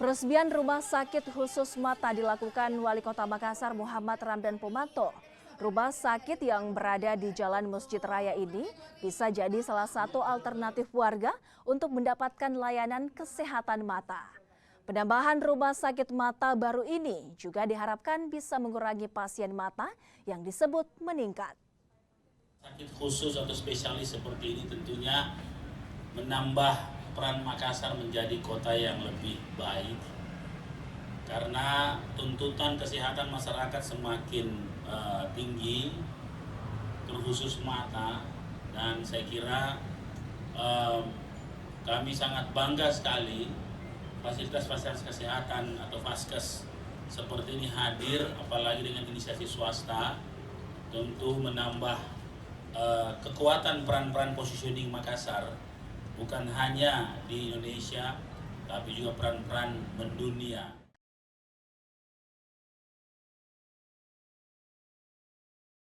Peresmian rumah sakit khusus mata dilakukan Wali Kota Makassar Muhammad Ramdan Pomanto. Rumah sakit yang berada di Jalan Masjid Raya ini bisa jadi salah satu alternatif warga untuk mendapatkan layanan kesehatan mata. Penambahan rumah sakit mata baru ini juga diharapkan bisa mengurangi pasien mata yang disebut meningkat. Sakit khusus atau spesialis seperti ini tentunya menambah peran Makassar menjadi kota yang lebih baik karena tuntutan kesehatan masyarakat semakin tinggi terkhusus mata, dan saya kira kami sangat bangga sekali fasilitas-fasilitas kesehatan atau Vaskes seperti ini hadir, apalagi dengan inisiasi swasta, tentu menambah kekuatan peran-peran positioning Makassar bukan hanya di Indonesia tapi juga peran-peran mendunia.